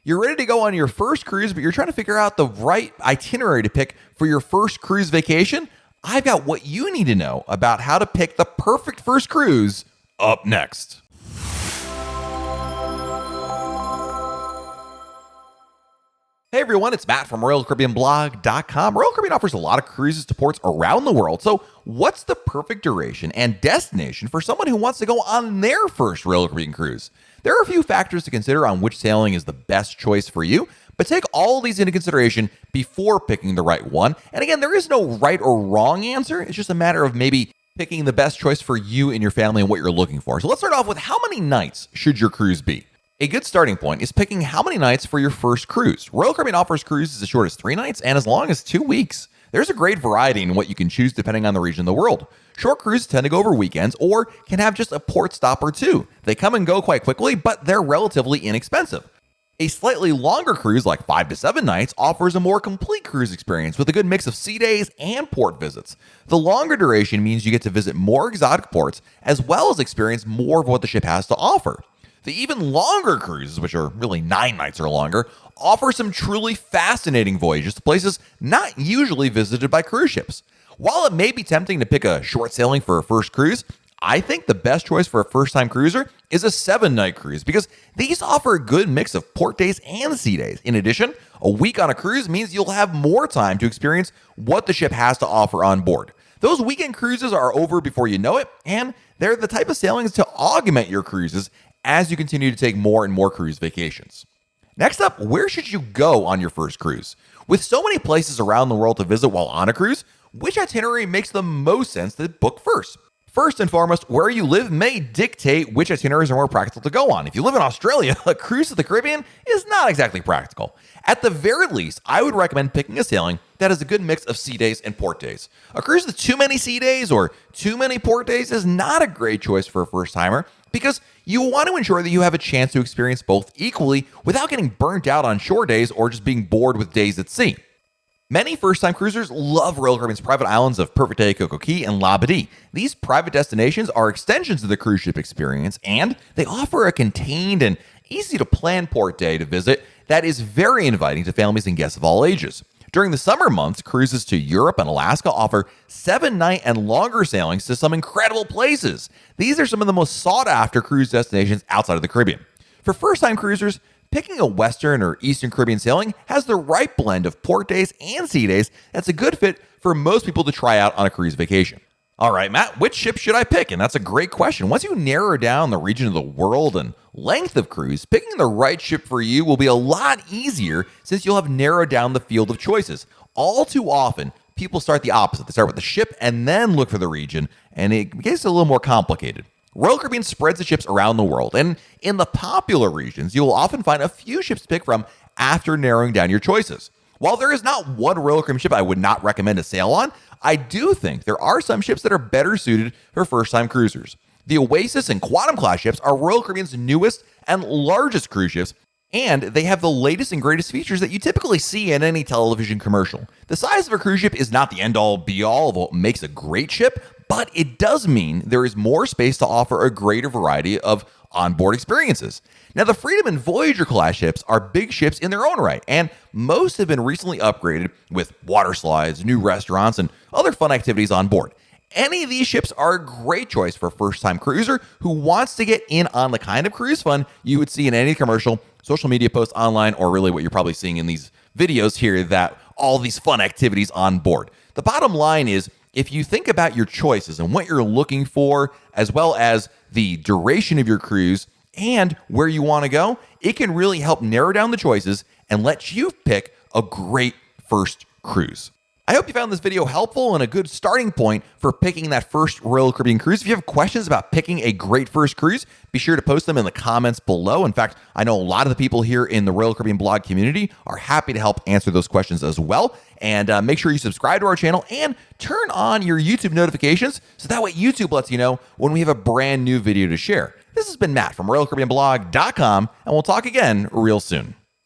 You're ready to go on your first cruise, but you're trying to figure out the right itinerary to pick for your first cruise vacation? I've got what you need to know about how to pick the perfect first cruise up next. Hey everyone, it's Matt from RoyalCaribbeanBlog.com. Royal Caribbean offers a lot of cruises to ports around the world. So what's the perfect duration and destination for someone who wants to go on their first Royal Caribbean cruise? There are a few factors to consider on which sailing is the best choice for you, but take all these into consideration before picking the right one. And again, there is no right or wrong answer. It's just a matter of maybe picking the best choice for you and your family and what you're looking for. So let's start off with how many nights should your cruise be? A good starting point is picking how many nights for your first cruise. Royal Caribbean offers cruises as short as 3 nights and as long as 2 weeks. There's a great variety in what you can choose depending on the region of the world. Short cruises tend to go over weekends or can have just a port stop or two. They come and go quite quickly, but they're relatively inexpensive. A slightly longer cruise, like 5 to 7 nights, offers a more complete cruise experience with a good mix of sea days and port visits. The longer duration means you get to visit more exotic ports as well as experience more of what the ship has to offer. The even longer cruises, which are really 9 nights or longer, offer some truly fascinating voyages to places not usually visited by cruise ships. While it may be tempting to pick a short sailing for a first cruise, I think the best choice for a first-time cruiser is a 7-night cruise because these offer a good mix of port days and sea days. In addition, a week on a cruise means you'll have more time to experience what the ship has to offer on board. Those weekend cruises are over before you know it, and they're the type of sailings to augment your cruises as you continue to take more and more cruise vacations. Next up, where should you go on your first cruise? With so many places around the world to visit while on a cruise, which itinerary makes the most sense to book first? First and foremost, where you live may dictate which itineraries are more practical to go on. If you live in Australia, a cruise to the Caribbean is not exactly practical. At the very least, I would recommend picking a sailing that has a good mix of sea days and port days. A cruise with too many sea days or too many port days is not a great choice for a first-timer because you want to ensure that you have a chance to experience both equally without getting burnt out on shore days or just being bored with days at sea. Many first-time cruisers love Royal Caribbean's private islands of Perfect Day, Coco Cay, and Labadee. These private destinations are extensions of the cruise ship experience, and they offer a contained and easy-to-plan port day to visit that is very inviting to families and guests of all ages. During the summer months, cruises to Europe and Alaska offer 7-night and longer sailings to some incredible places. These are some of the most sought-after cruise destinations outside of the Caribbean. For first-time cruisers, picking a Western or Eastern Caribbean sailing has the right blend of port days and sea days that's a good fit for most people to try out on a cruise vacation. All right, Matt, which ship should I pick? And that's a great question. Once you narrow down the region of the world and length of cruise, picking the right ship for you will be a lot easier since you'll have narrowed down the field of choices. All too often, people start the opposite. They start with the ship and then look for the region, and it gets a little more complicated. Royal Caribbean spreads the ships around the world, and in the popular regions, you will often find a few ships to pick from after narrowing down your choices. While there is not one Royal Caribbean ship I would not recommend to sail on, I do think there are some ships that are better suited for first-time cruisers. The Oasis and Quantum-class ships are Royal Caribbean's newest and largest cruise ships, and they have the latest and greatest features that you typically see in any television commercial. The size of a cruise ship is not the end-all, be-all of what makes a great ship, but it does mean there is more space to offer a greater variety of onboard experiences. Now, the Freedom and Voyager class ships are big ships in their own right, and most have been recently upgraded with water slides, new restaurants, and other fun activities on board. Any of these ships are a great choice for a first-time cruiser who wants to get in on the kind of cruise fun you would see in any commercial, social media post, online, or really what you're probably seeing in these videos here, that all these fun activities on board. The bottom line is, if you think about your choices and what you're looking for, as well as the duration of your cruise and where you want to go, it can really help narrow down the choices and let you pick a great first cruise. I hope you found this video helpful and a good starting point for picking that first Royal Caribbean cruise. If you have questions about picking a great first cruise, be sure to post them in the comments below. In fact, I know a lot of the people here in the Royal Caribbean blog community are happy to help answer those questions as well. And make sure you subscribe to our channel and turn on your YouTube notifications so that way YouTube lets you know when we have a brand new video to share. This has been Matt from RoyalCaribbeanBlog.com, and we'll talk again real soon.